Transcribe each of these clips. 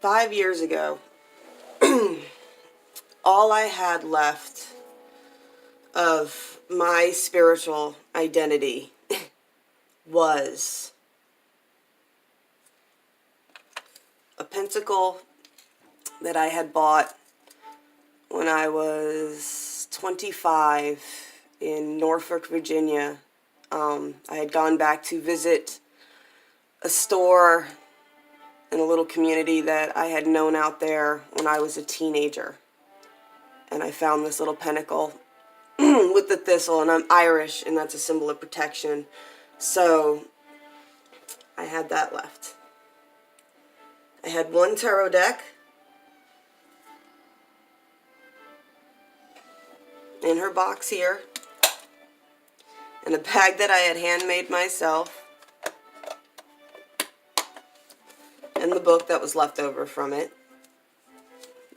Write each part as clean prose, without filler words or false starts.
5 years ago, all I had left of my spiritual identity was a pentacle that I had bought when I was 25 in Norfolk, Virginia. I had gone back to visit a store in a little community that I had known out there when I was a teenager. And I found this little pentacle with the thistle, and I'm Irish, and that's a symbol of protection. So I had that left. I had one tarot deck in her box here, and a bag that I had handmade myself, and the book that was left over from it.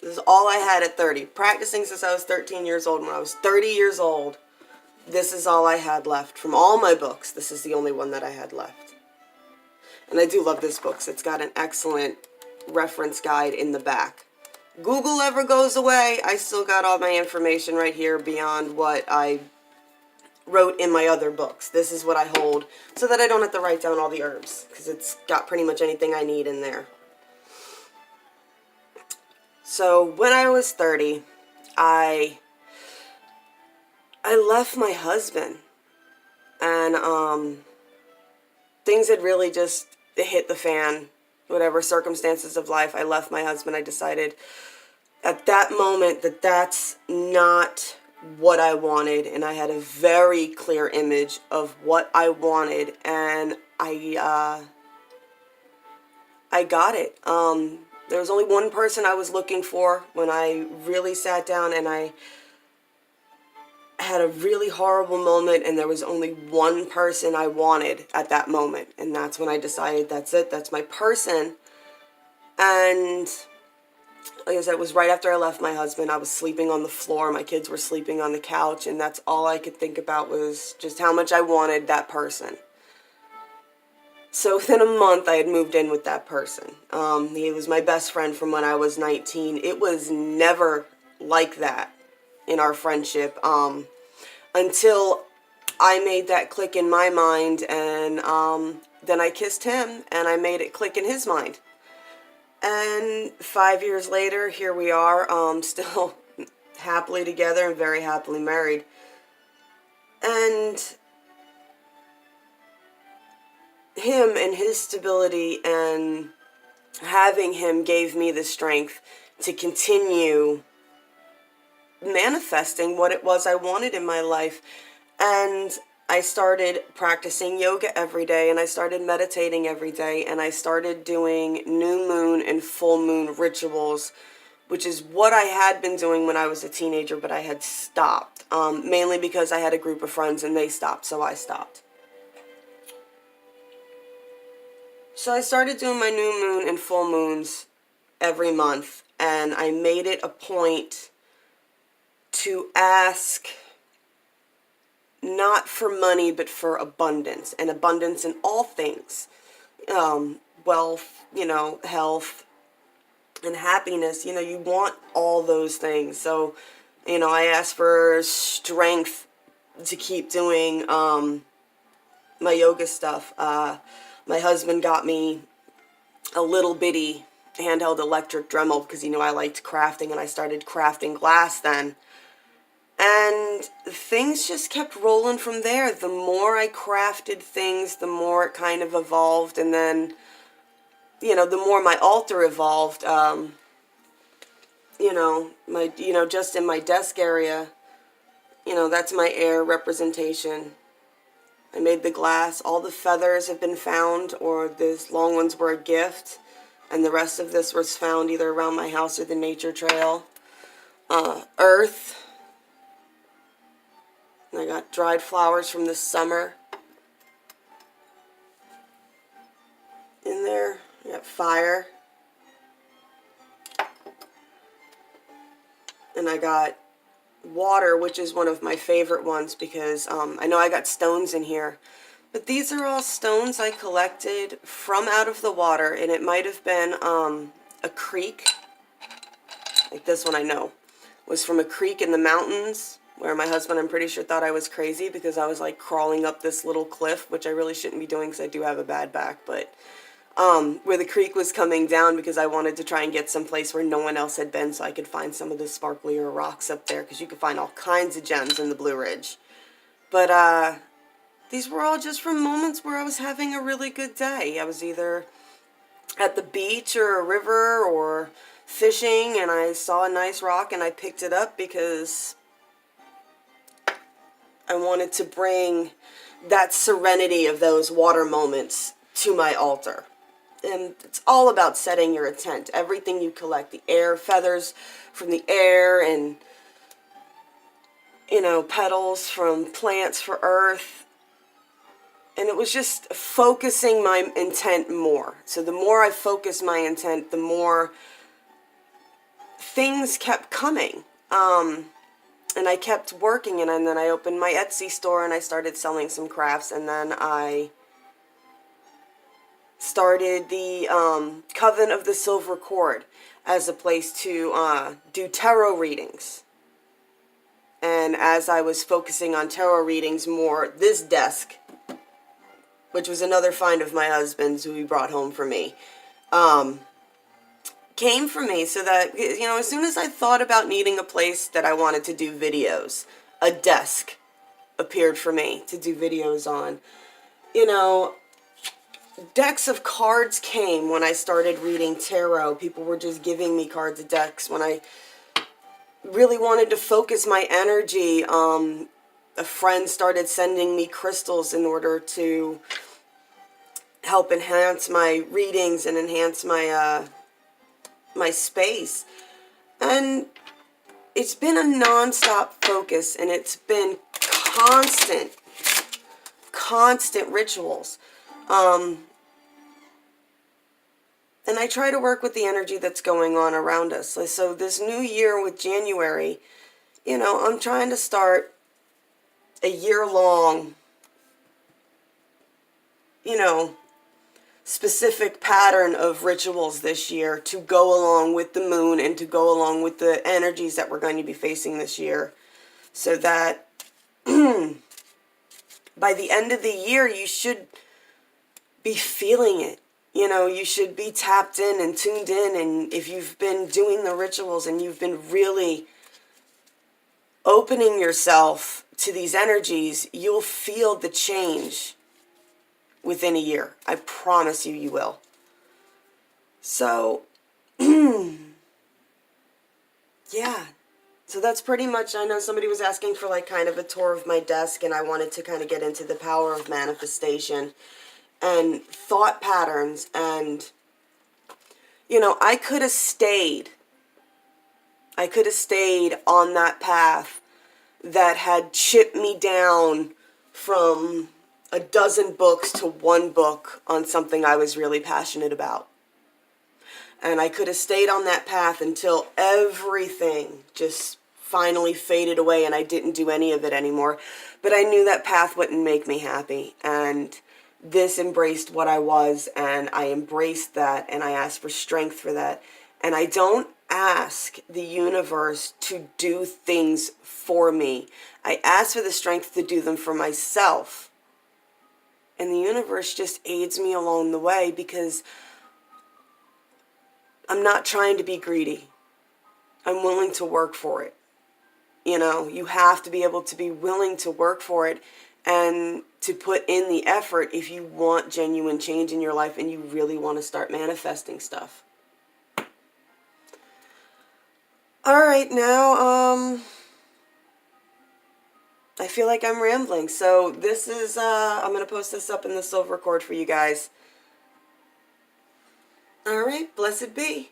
This is all I had at 30. Practicing since I was 13 years old. When I was 30 years old, this is all I had left. From all my books, this is the only one that I had left. And I do love this book. It's got an excellent reference guide in the back. Google ever goes away, I still got all my information right here beyond what I wrote in my other books. This is what I hold so that I don't have to write down all the herbs, because it's got pretty much anything I need in there. So when I was 30, I left my husband, and things had really just hit the fan. Whatever circumstances of life, I left my husband. I decided at that moment that that's not what I wanted, and I had a very clear image of what I wanted, and I got it. There was only one person I was looking for when I really sat down, and I had a really horrible moment, and there was only one person I wanted at that moment, and that's when I decided that's it, that's my person. And like I said, it was right after I left my husband. I was sleeping on the floor, my kids were sleeping on the couch, and that's all I could think about was just how much I wanted that person. So within a month, I had moved in with that person. He was my best friend from when I was 19. It was never like that in our friendship until I made that click in my mind, and then I kissed him, and I made it click in his mind. And 5 years later, here we are, still happily together and very happily married. And him and his stability and having him gave me the strength to continue manifesting what it was I wanted in my life. And I started practicing yoga every day, and I started meditating every day, and I started doing new moon and full moon rituals, which is what I had been doing when I was a teenager, but I had stopped, mainly because I had a group of friends and they stopped, so I stopped. So I started doing my new moon and full moons every month, and I made it a point to ask not for money, but for abundance, and abundance in all things. Wealth, health, and happiness. You want all those things. So, I asked for strength to keep doing my yoga stuff. My husband got me a little bitty handheld electric Dremel because I liked crafting, and I started crafting glass then. And things just kept rolling from there. The more I crafted things, the more it kind of evolved. And then, the more my altar evolved, just in my desk area, that's my air representation. I made the glass. All the feathers have been found, or these long ones were a gift. And the rest of this was found either around my house or the nature trail. Earth. I got dried flowers from this summer in there. I got fire. And I got water, which is one of my favorite ones because I know I got stones in here. But these are all stones I collected from out of the water, and it might have been a creek. Like this one I know was from a creek in the mountains where my husband, I'm pretty sure, thought I was crazy because I was like crawling up this little cliff, which I really shouldn't be doing because I do have a bad back, but where the creek was coming down because I wanted to try and get someplace where no one else had been so I could find some of the sparklier rocks up there because you could find all kinds of gems in the Blue Ridge. But these were all just from moments where I was having a really good day. I was either at the beach or a river or fishing and I saw a nice rock and I picked it up because I wanted to bring that serenity of those water moments to my altar. And it's all about setting your intent. Everything you collect, the air, feathers from the air, and, you know, petals from plants for earth. And it was just focusing my intent more. So the more I focused my intent, the more things kept coming. And I kept working, and then I opened my Etsy store and I started selling some crafts, and then I started the Coven of the Silver Cord as a place to do tarot readings. And as I was focusing on tarot readings more, this desk, which was another find of my husband's who he brought home for me, came for me so that, you know, as soon as I thought about needing a place that I wanted to do videos, a desk appeared for me to do videos on. You know, decks of cards came when I started reading tarot. People were just giving me cards of decks. When I really wanted to focus my energy, a friend started sending me crystals in order to help enhance my readings and enhance my my space. And it's been a non-stop focus, and it's been constant rituals. And I try to work with the energy that's going on around us. So this new year with January, you know, I'm trying to start a year-long, you know, specific pattern of rituals this year to go along with the moon and to go along with the energies that we're going to be facing this year. So that by the end of the year, you should be feeling it. You know, you should be tapped in and tuned in. And if you've been doing the rituals and you've been really opening yourself to these energies, you'll feel the change within a year. I promise you, you will. So, yeah. So that's pretty much, I know somebody was asking for like kind of a tour of my desk, and I wanted to kind of get into the power of manifestation and thought patterns. And, you know, I could have stayed on that path that had chipped me down from a dozen books to one book on something I was really passionate about. And I could have stayed on that path until everything just finally faded away and I didn't do any of it anymore. But I knew that path wouldn't make me happy. And this embraced what I was, and I embraced that, and I asked for strength for that. And I don't ask the universe to do things for me. I ask for the strength to do them for myself. And the universe just aids me along the way because I'm not trying to be greedy. I'm willing to work for it. You know, you have to be able to be willing to work for it and to put in the effort if you want genuine change in your life and you really want to start manifesting stuff. All right, now, I feel like I'm rambling. So this is, I'm going to post this up in the silver cord for you guys. All right, blessed be.